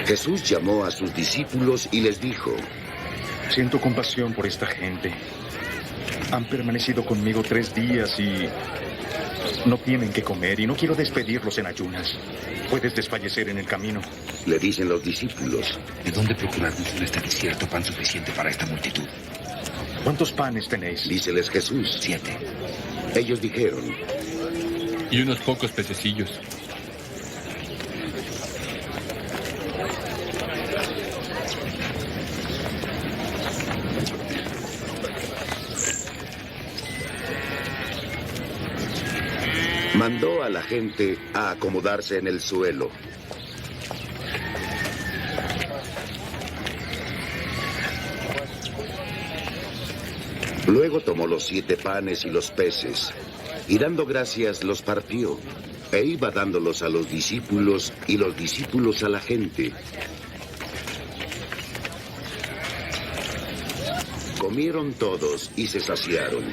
Jesús llamó a sus discípulos y les dijo: Siento compasión por esta gente. Han permanecido conmigo 3 días y no tienen que comer y no quiero despedirlos en ayunas. Puedes desfallecer en el camino. Le dicen los discípulos: ¿De dónde procurarnos en este desierto pan suficiente para esta multitud? ¿Cuántos panes tenéis? Díceles Jesús: 7. Ellos dijeron: Y unos pocos pececillos. Mandó a la gente a acomodarse en el suelo. Luego tomó los 7 panes y los peces, y dando gracias los partió, e iba dándolos a los discípulos y los discípulos a la gente. Comieron todos y se saciaron.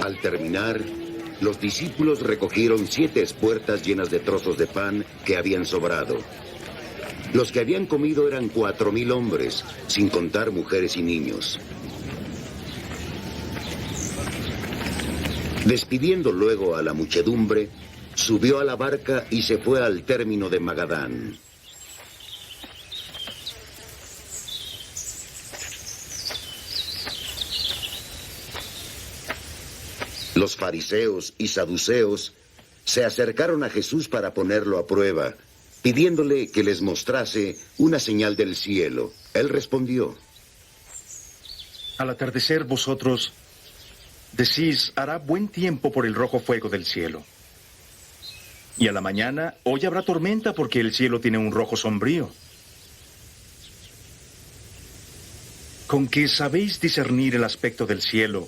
Al terminar, los discípulos recogieron 7 espuertas llenas de trozos de pan que habían sobrado. Los que habían comido eran 4,000 hombres, sin contar mujeres y niños. Despidiendo luego a la muchedumbre, subió a la barca y se fue al término de Magadán. Los fariseos y saduceos se acercaron a Jesús para ponerlo a prueba, pidiéndole que les mostrase una señal del cielo. Él respondió: Al atardecer vosotros decís, hará buen tiempo por el rojo fuego del cielo. Y a la mañana, hoy habrá tormenta porque el cielo tiene un rojo sombrío. Con que sabéis discernir el aspecto del cielo,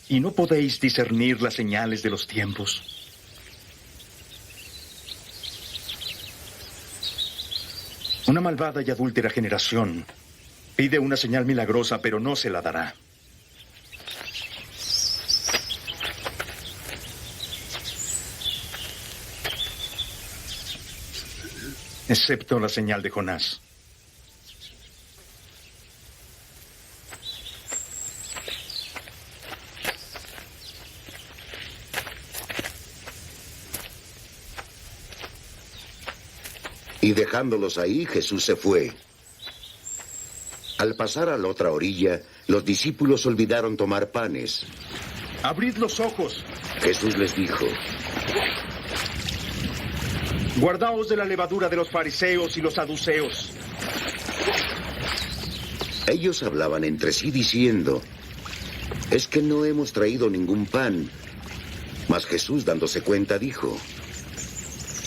y no podéis discernir las señales de los tiempos. Una malvada y adúltera generación pide una señal milagrosa, pero no se la dará. Excepto la señal de Jonás. Y dejándolos ahí, Jesús se fue. Al pasar a la otra orilla, los discípulos olvidaron tomar panes. ¡Abrid los ojos! Jesús les dijo: Guardaos de la levadura de los fariseos y los saduceos. Ellos hablaban entre sí diciendo: es que no hemos traído ningún pan. Mas Jesús, dándose cuenta, dijo: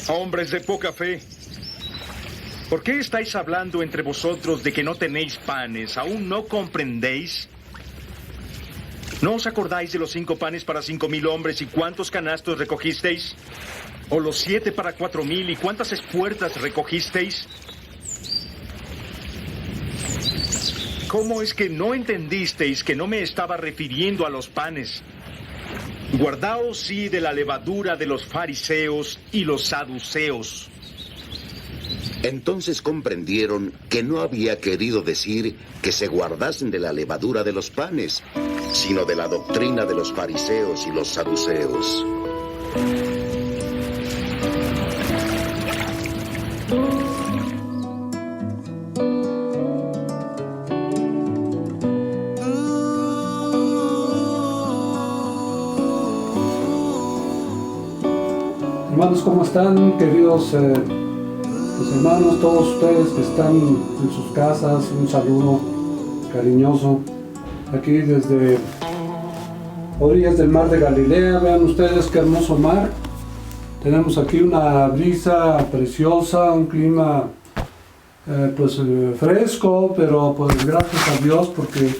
Hombres de poca fe, ¿por qué estáis hablando entre vosotros de que no tenéis panes? ¿Aún no comprendéis? ¿No os acordáis de los 5 panes para 5,000 hombres y cuántos canastos recogisteis? ¿O los 7 para 4,000 y cuántas espuertas recogisteis? ¿Cómo es que no entendisteis que no me estaba refiriendo a los panes? Guardaos, sí, de la levadura de los fariseos y los saduceos. Entonces comprendieron que no había querido decir que se guardasen de la levadura de los panes, sino de la doctrina de los fariseos y los saduceos. Hermanos, ¿cómo están? Queridos Los hermanos, todos ustedes que están en sus casas, un saludo cariñoso. Aquí desde orillas del mar de Galilea, vean ustedes qué hermoso mar. Tenemos aquí una brisa preciosa, un clima fresco, pero pues gracias a Dios porque,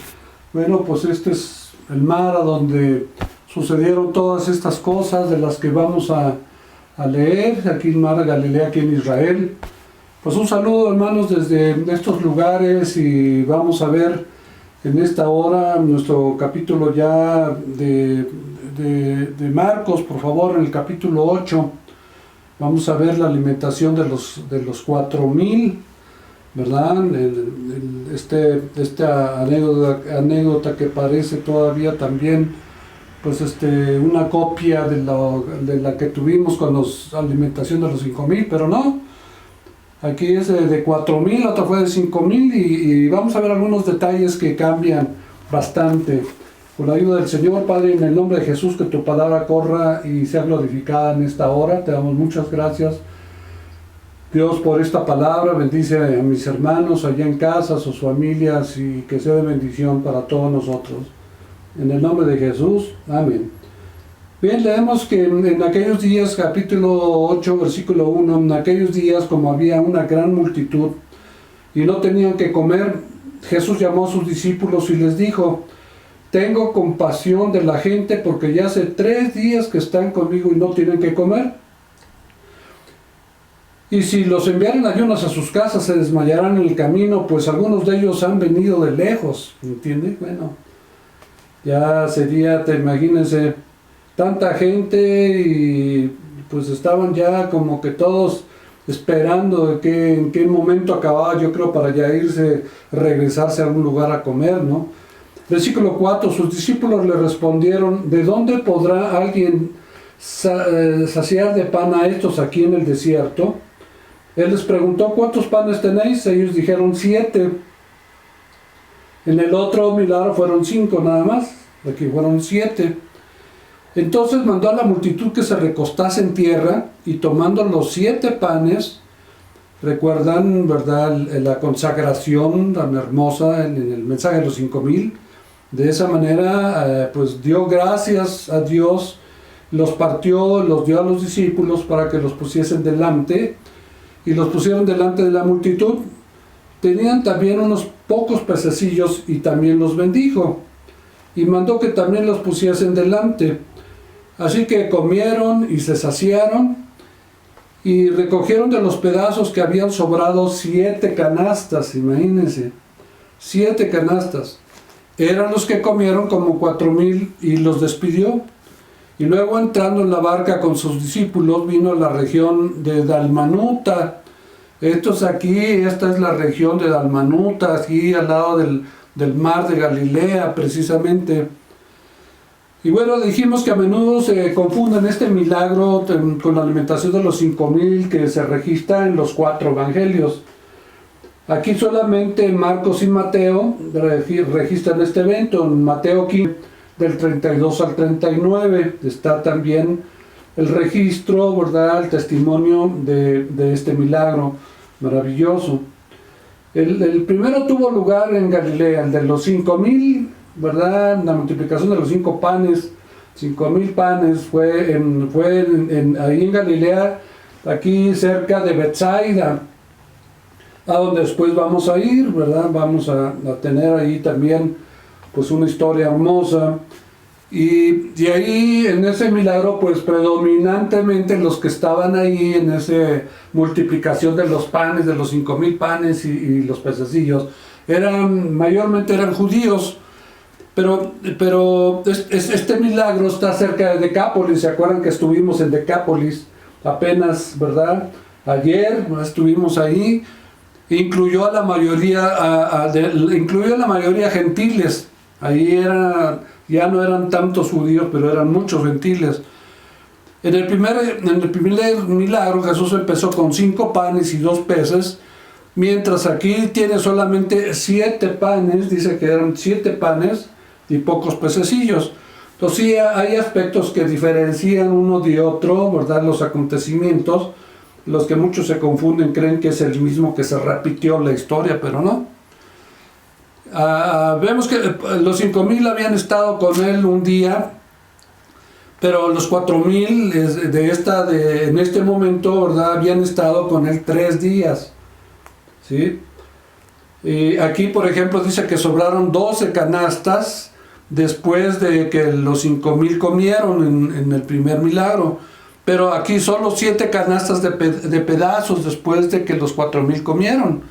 bueno, pues este es el mar a donde sucedieron todas estas cosas de las que vamos a leer, aquí en Mar de Galilea, aquí en Israel. Pues un saludo, hermanos, desde estos lugares, y vamos a ver en esta hora nuestro capítulo ya de Marcos, por favor, en el capítulo 8. Vamos a ver la alimentación de los 4,000, ¿verdad? Esta anécdota que parece todavía también pues una copia de la que tuvimos con la alimentación de los 5,000, pero no. Aquí es de 4,000, la otra fue de 5,000, y vamos a ver algunos detalles que cambian bastante. Con la ayuda del Señor, Padre, en el nombre de Jesús, que tu palabra corra y sea glorificada en esta hora. Te damos muchas gracias, Dios, por esta palabra. Bendice a mis hermanos allá en casa, a sus familias, y que sea de bendición para todos nosotros. En el nombre de Jesús, amén. Bien, leemos que en aquellos días, capítulo 8, versículo 1, en aquellos días, como había una gran multitud y no tenían que comer, Jesús llamó a sus discípulos y les dijo: tengo compasión de la gente, porque ya hace 3 días que están conmigo y no tienen que comer. Y si los enviaran ayunos a sus casas, se desmayarán en el camino, pues algunos de ellos han venido de lejos. ¿Entiendes? Bueno, ya sería, imagínense, tanta gente, y pues estaban ya como que todos esperando en qué momento acababa, yo creo, para ya regresarse a algún lugar a comer, ¿no? Versículo 4, sus discípulos le respondieron: ¿de dónde podrá alguien saciar de pan a estos aquí en el desierto? Él les preguntó: ¿cuántos panes tenéis? Ellos dijeron: 7. En el otro milagro fueron 5 nada más, aquí fueron 7. Entonces mandó a la multitud que se recostase en tierra, y tomando los 7 panes, recuerdan, ¿verdad?, la consagración tan hermosa en el mensaje de los 5,000. De esa manera, pues dio gracias a Dios, los partió, los dio a los discípulos para que los pusiesen delante, y los pusieron delante de la multitud. Tenían también unos pocos pececillos, y también los bendijo, y mandó que también los pusiesen delante. Así que comieron y se saciaron, y recogieron de los pedazos que habían sobrado 7 canastas, imagínense, 7 canastas. Eran los que comieron como 4,000, y los despidió. Y luego, entrando en la barca con sus discípulos, vino a la región de Dalmanuta. Esta es la región de Dalmanuta, aquí al lado del mar de Galilea, precisamente. Y bueno, dijimos que a menudo se confunden este milagro con la alimentación de los 5,000 que se registra en los 4 evangelios. Aquí solamente Marcos y Mateo registran este evento. En Mateo 15, del 32 al 39, está también el registro, ¿verdad?, el testimonio de este milagro maravilloso. El primero tuvo lugar en Galilea, el de los 5,000, ¿verdad?, la multiplicación de los 5 panes, 5,000 panes, fue ahí en Galilea, aquí cerca de Betsaida, a donde después vamos a ir, ¿verdad? Vamos a tener ahí también pues una historia hermosa. Y ahí, en ese milagro, pues predominantemente los que estaban ahí en esa multiplicación de los panes, de los 5,000 panes y los pececillos, mayormente eran judíos. Pero este milagro está cerca de Decápolis. ¿Se acuerdan que estuvimos en Decápolis apenas, verdad? Ayer estuvimos ahí. Incluyó a la mayoría gentiles. Ahí ya no eran tantos judíos, pero eran muchos gentiles. En el primer milagro, Jesús empezó con 5 panes y 2 peces, mientras aquí tiene solamente 7 panes, dice que eran 7 panes y pocos pececillos. Entonces sí hay aspectos que diferencian uno de otro, ¿verdad?, los acontecimientos. los que muchos se confunden creen que es el mismo que se repitió la historia, pero no. Vemos que los 5,000 habían estado con él un día, pero los 4,000 en este momento, ¿verdad?, habían estado con él 3 días, ¿sí? Y aquí, por ejemplo, dice que sobraron 12 canastas después de que los 5,000 comieron en el primer milagro. Pero aquí solo 7 canastas de pedazos después de que los 4,000 comieron.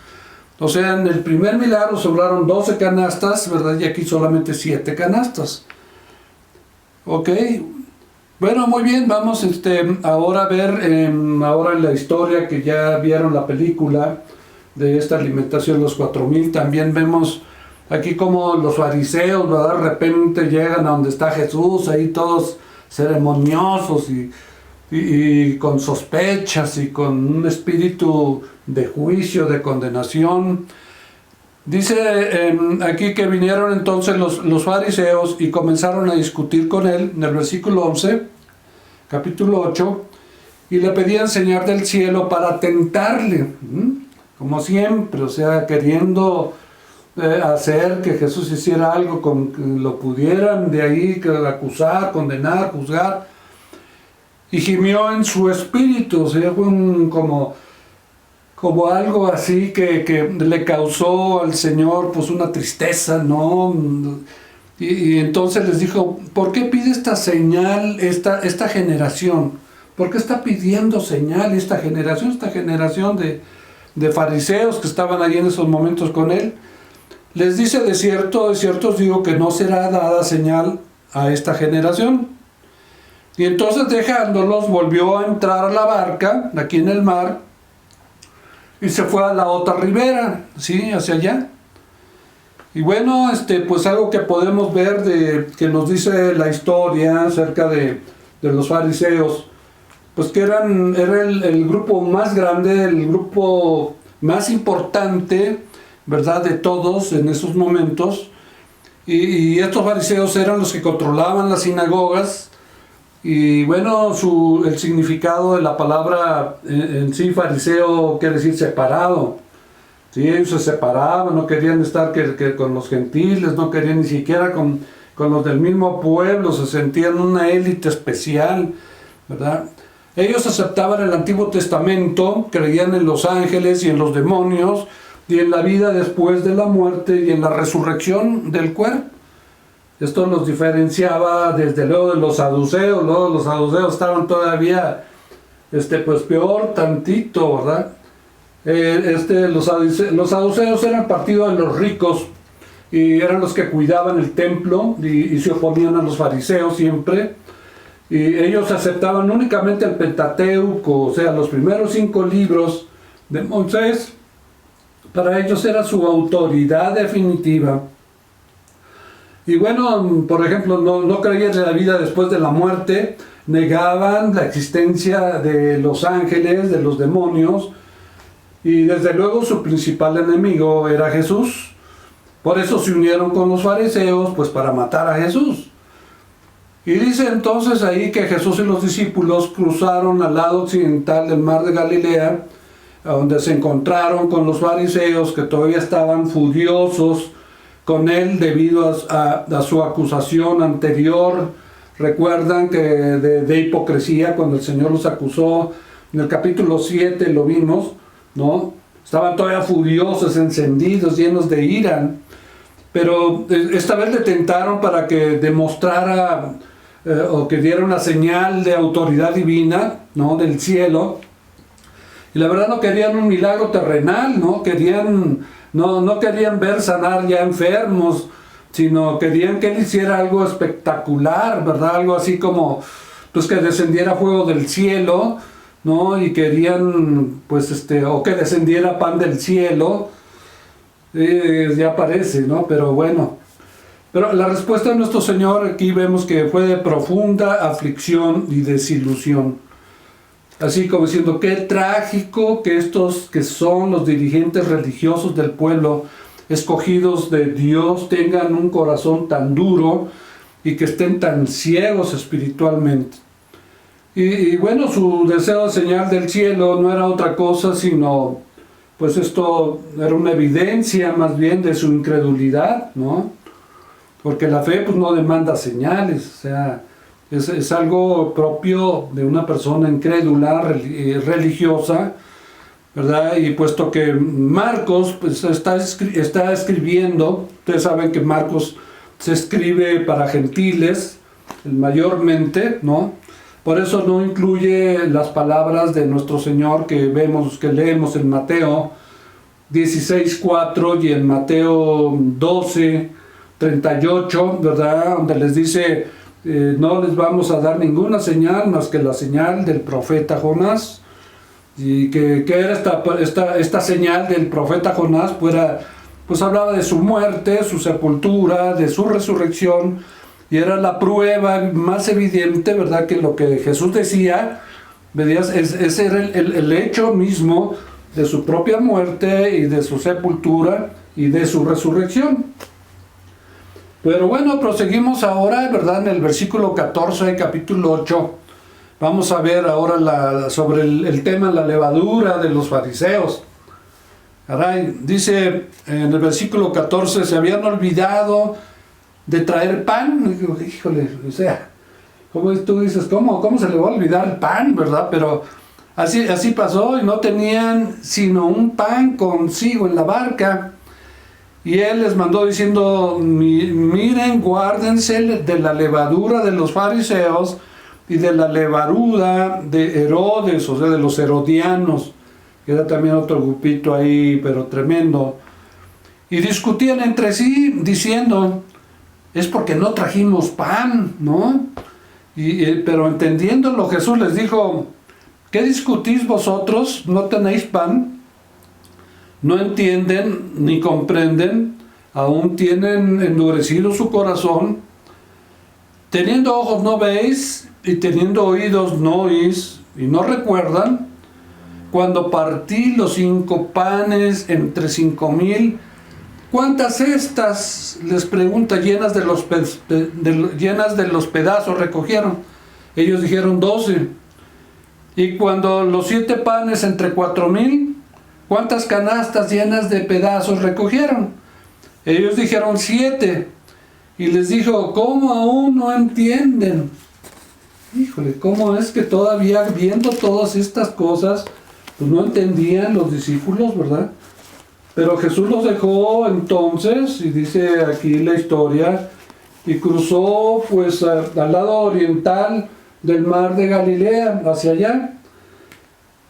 O sea, en el primer milagro sobraron 12 canastas, ¿verdad? Y aquí solamente 7 canastas. Ok. Bueno, muy bien, vamos ahora a ver ahora en la historia, que ya vieron la película de esta alimentación, los 4,000. También vemos aquí como los fariseos, ¿verdad?, de repente llegan a donde está Jesús, ahí todos ceremoniosos y con sospechas y con un espíritu de juicio, de condenación. Dice aquí que vinieron entonces los fariseos y comenzaron a discutir con él, en el versículo 11, capítulo 8, y le pedían señal del cielo para tentarle, como siempre, o sea, queriendo hacer que Jesús hiciera algo con que lo pudieran de ahí acusar, condenar, juzgar. Y gimió en su espíritu, o sea, fue como algo así que le causó al Señor pues una tristeza, ¿no? Y entonces les dijo, ¿por qué pide esta señal esta generación? ¿Por qué está pidiendo señal esta generación de fariseos que estaban allí en esos momentos con él? Les dice, de cierto os digo que no será dada señal a esta generación. Y entonces, dejándolos, volvió a entrar a la barca, aquí en el mar, y se fue a la otra ribera, ¿sí?, hacia allá. Y bueno, pues algo que podemos ver que nos dice la historia acerca de los fariseos, pues que era el grupo más grande, el grupo más importante, ¿verdad?, de todos en esos momentos. Y estos fariseos eran los que controlaban las sinagogas. Y bueno, el significado de la palabra en sí, fariseo, quiere decir separado. Sí, ellos se separaban, no querían estar con los gentiles, no querían ni siquiera con los del mismo pueblo, se sentían una élite especial, ¿verdad? Ellos aceptaban el Antiguo Testamento, creían en los ángeles y en los demonios, y en la vida después de la muerte y en la resurrección del cuerpo. Esto los diferenciaba desde luego de los saduceos. Luego los saduceos estaban todavía pues peor tantito, ¿verdad? Los saduceos eran partido de los ricos y eran los que cuidaban el templo y se oponían a los fariseos siempre. Y ellos aceptaban únicamente el Pentateuco, o sea, los primeros 5 libros de Moisés. Para ellos era su autoridad definitiva. Y bueno, por ejemplo, no creían en la vida después de la muerte, negaban la existencia de los ángeles, de los demonios, y desde luego su principal enemigo era Jesús. Por eso se unieron con los fariseos, pues para matar a Jesús. Y dice entonces ahí que Jesús y los discípulos cruzaron al lado occidental del mar de Galilea, donde se encontraron con los fariseos que todavía estaban furiosos con él debido a su acusación anterior. Recuerdan que de hipocresía, cuando el Señor los acusó, en el capítulo 7 lo vimos, ¿no? Estaban todavía furiosos, encendidos, llenos de ira. Pero esta vez le tentaron para que demostrara o que diera una señal de autoridad divina, ¿no?, del cielo. Y la verdad no querían un milagro terrenal, ¿no? No querían ver sanar ya enfermos, sino querían que él hiciera algo espectacular, ¿verdad? Algo así como, pues, que descendiera fuego del cielo, ¿no? Y querían, pues, o que descendiera pan del cielo. Ya parece, ¿no? Pero bueno. Pero la respuesta de nuestro Señor aquí vemos que fue de profunda aflicción y desilusión. Así como diciendo, qué trágico que estos que son los dirigentes religiosos del pueblo, escogidos de Dios, tengan un corazón tan duro y que estén tan ciegos espiritualmente. Y bueno, su deseo de señal del cielo no era otra cosa sino, pues esto era una evidencia más bien de su incredulidad, ¿no? Porque la fe pues no demanda señales, o sea, es algo propio de una persona incrédula, religiosa, ¿verdad? Y puesto que Marcos pues está escribiendo, ustedes saben que Marcos se escribe para gentiles, mayormente, ¿no? Por eso no incluye las palabras de nuestro Señor que leemos en Mateo 16:4 y en Mateo 12:38, ¿verdad? Donde les dice, no les vamos a dar ninguna señal más que la señal del profeta Jonás. Y que era esta señal del profeta Jonás, pues hablaba de su muerte, su sepultura, de su resurrección, y era la prueba más evidente, ¿verdad? Que lo que Jesús decía, ¿veías? Ese era el hecho mismo de su propia muerte y de su sepultura y de su resurrección. Pero bueno, proseguimos ahora, ¿verdad? En el versículo 14, capítulo 8. Vamos a ver ahora sobre el tema de la levadura de los fariseos. Caray, dice en el versículo 14, se habían olvidado de traer pan. Híjole, o sea, como tú dices, ¿cómo se le va a olvidar el pan, verdad? Pero así pasó, y no tenían sino un pan consigo en la barca. Y él les mandó diciendo, miren, guárdense de la levadura de los fariseos y de la levadura de Herodes, o sea, de los herodianos, que era también otro grupito ahí, pero tremendo. Y discutían entre sí, diciendo, es porque no trajimos pan, ¿no? Pero entendiéndolo, Jesús les dijo, ¿qué discutís vosotros? ¿No tenéis pan? No entienden ni comprenden, aún tienen endurecido su corazón. Teniendo ojos no veis, y teniendo oídos no oís, y no recuerdan, cuando partí los 5 panes entre 5,000, ¿cuántas cestas, les pregunta, llenas de los pedazos recogieron? Ellos dijeron 12. Y cuando los 7 panes entre 4,000, ¿cuántas canastas llenas de pedazos recogieron? Ellos dijeron 7. Y les dijo, ¿cómo aún no entienden? Híjole, ¿cómo es que todavía viendo todas estas cosas, pues no entendían los discípulos, ¿verdad? Pero Jesús los dejó entonces, y dice aquí la historia, y cruzó pues al lado oriental del mar de Galilea, hacia allá.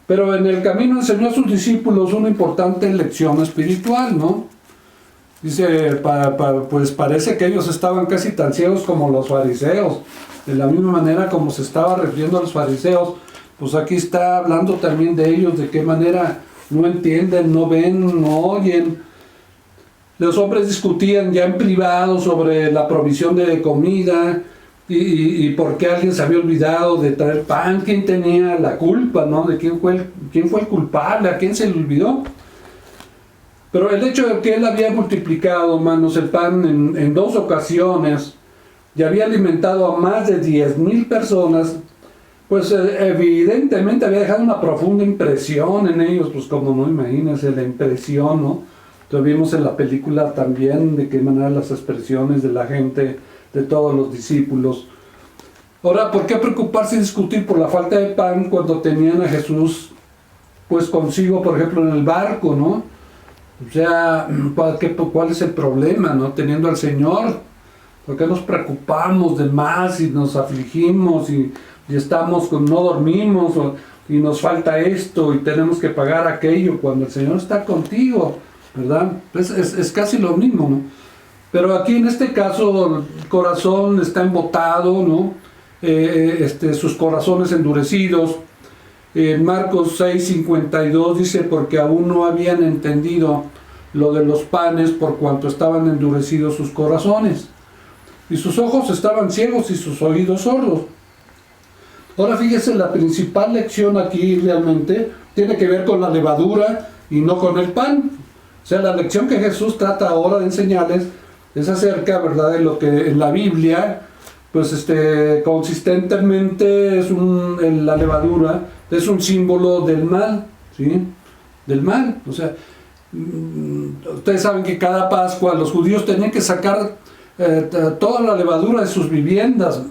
Pero en el camino enseñó a sus discípulos una importante lección espiritual, ¿no? Dice, pues parece que ellos estaban casi tan ciegos como los fariseos. De la misma manera como se estaba refiriendo a los fariseos, pues aquí está hablando también de ellos, de qué manera no entienden, no ven, no oyen. Los hombres discutían ya en privado sobre la provisión de comida y por qué alguien se había olvidado de traer pan, quién tenía la culpa, ¿no? De quién fue el culpable, a quién se le olvidó. Pero el hecho de que él había multiplicado, hermanos, el pan en 2 ocasiones, y había alimentado a más de 10,000 personas, pues evidentemente había dejado una profunda impresión en ellos, pues como no, imagínense la impresión, ¿no? Lo vimos en la película también, de qué manera las expresiones de la gente, de todos los discípulos. Ahora, ¿por qué preocuparse y discutir por la falta de pan cuando tenían a Jesús, pues consigo, por ejemplo, en el barco, ¿no? O sea, ¿cuál es el problema, no? Teniendo al Señor, ¿por qué nos preocupamos de más y nos afligimos y estamos no dormimos y nos falta esto y tenemos que pagar aquello cuando el Señor está contigo, ¿verdad? Es casi lo mismo, ¿no? Pero aquí en este caso el corazón está embotado, ¿no? Sus corazones endurecidos. Marcos 6:52 dice, porque aún no habían entendido lo de los panes por cuanto estaban endurecidos sus corazones. Y sus ojos estaban ciegos y sus oídos sordos. Ahora fíjese, la principal lección aquí realmente tiene que ver con la levadura y no con el pan. O sea, la lección que Jesús trata ahora de enseñarles es acerca, ¿verdad?, de lo que en la Biblia pues consistentemente la levadura es un símbolo del mal, ¿sí? Del mal. O sea, ustedes saben que cada Pascua los judíos tenían que sacar toda la levadura de sus viviendas.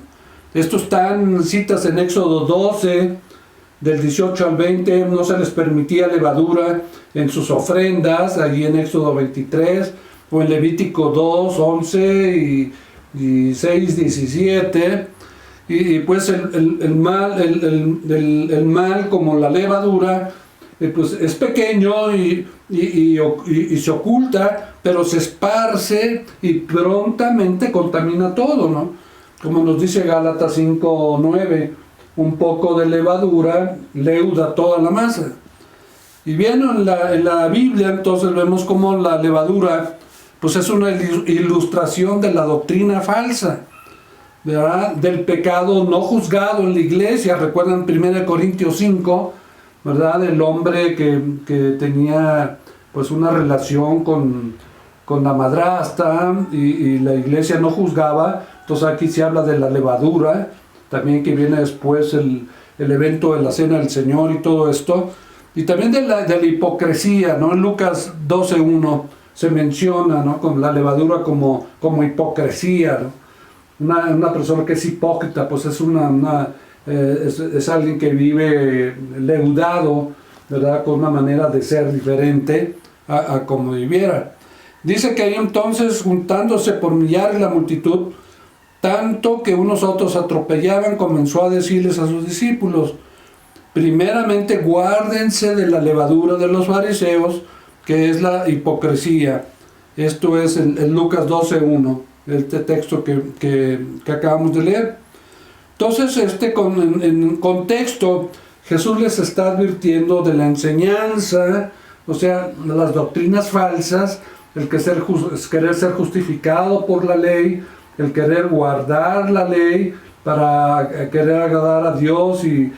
Esto están citas en Éxodo 12, del 18 al 20, no se les permitía levadura en sus ofrendas, allí en Éxodo 23, o en Levítico 2, 11 y 6, 17, y pues el mal como la levadura, pues es pequeño y se oculta, pero se esparce y prontamente contamina todo, ¿no? Como nos dice Gálatas 5:9, un poco de levadura leuda toda la masa. Y bien, en la Biblia entonces vemos como la levadura pues es una ilustración de la doctrina falsa, ¿verdad? Del pecado no juzgado en la iglesia. Recuerdan 1 Corintios 5, ¿verdad? El hombre que tenía pues una relación con la madrastra y la iglesia no juzgaba. Entonces aquí se habla de la levadura, también que viene después el evento de la Cena del Señor y todo esto. Y también de la hipocresía, ¿no? En Lucas 12:1 se menciona, ¿no? Con la levadura como hipocresía, ¿no? Una persona que es hipócrita, pues es es alguien que vive leudado, ¿verdad? Con una manera de ser diferente a como viviera. Dice que ahí entonces, juntándose por millares la multitud, tanto que unos otros atropellaban, comenzó a decirles a sus discípulos: primeramente guárdense de la levadura de los fariseos, que es la hipocresía. Esto es en Lucas 12:1, este texto que acabamos de leer. Entonces, en contexto, Jesús les está advirtiendo de la enseñanza, o sea, de las doctrinas falsas, el querer ser justificado por la ley, el querer guardar la ley para querer agradar a Dios y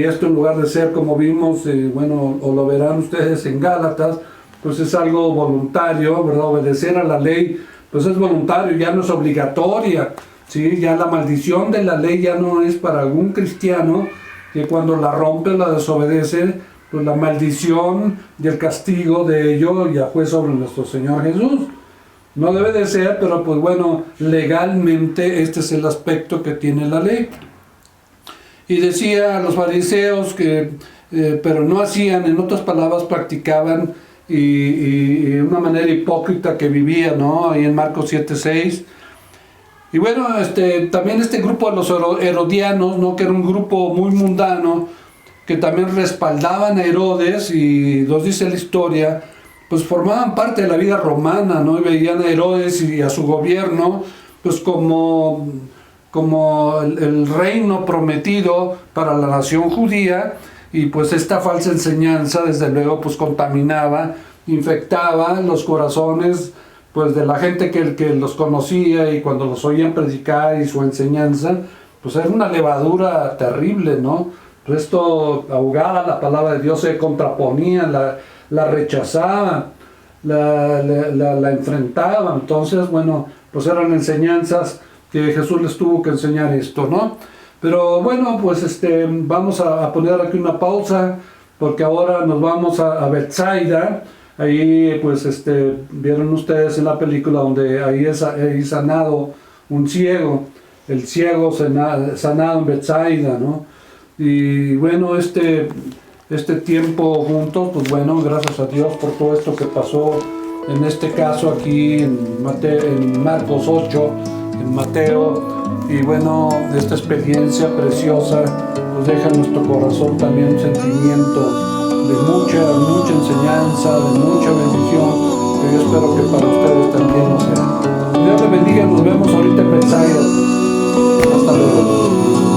esto en lugar de ser como vimos, o lo verán ustedes en Gálatas, pues es algo voluntario, ¿verdad? Obedecer a la ley, pues es voluntario, ya no es obligatoria, ¿sí? Ya la maldición de la ley ya no es para algún cristiano que cuando la rompe, la desobedece, pues la maldición y el castigo de ello ya fue sobre nuestro Señor Jesús. No debe de ser, pero pues bueno, legalmente este es el aspecto que tiene la ley. Y decía a los fariseos que, pero no hacían, en otras palabras, practicaban y una manera hipócrita que vivían, ¿no? Ahí en Marcos 7:6. Y bueno, también este grupo de los herodianos, ¿no? Que era un grupo muy mundano, que también respaldaban a Herodes, y nos dice la historia, pues formaban parte de la vida romana, ¿no? Y veían a Herodes y a su gobierno, pues como el reino prometido para la nación judía, y pues esta falsa enseñanza desde luego pues contaminaba, infectaba los corazones pues de la gente que los conocía, y cuando los oían predicar y su enseñanza, pues era una levadura terrible, ¿no? Pues esto ahogaba la palabra de Dios, se contraponía, la rechazaba, la enfrentaba. Entonces, bueno, pues eran enseñanzas que Jesús les tuvo que enseñar esto, ¿no? Pero bueno, pues vamos a poner aquí una pausa, porque ahora nos vamos a Betsaida. Ahí pues vieron ustedes en la película donde ahí es sanado un ciego, el ciego sanado en Betsaida, ¿no? Y bueno, este tiempo juntos, pues bueno, gracias a Dios por todo esto que pasó en este caso aquí en Marcos 8, en Mateo. Y bueno, esta experiencia preciosa nos deja en nuestro corazón también un sentimiento de mucha enseñanza, de mucha bendición, que yo espero que para ustedes también lo sea. Dios les bendiga, nos vemos ahorita en Betsaida. Hasta luego.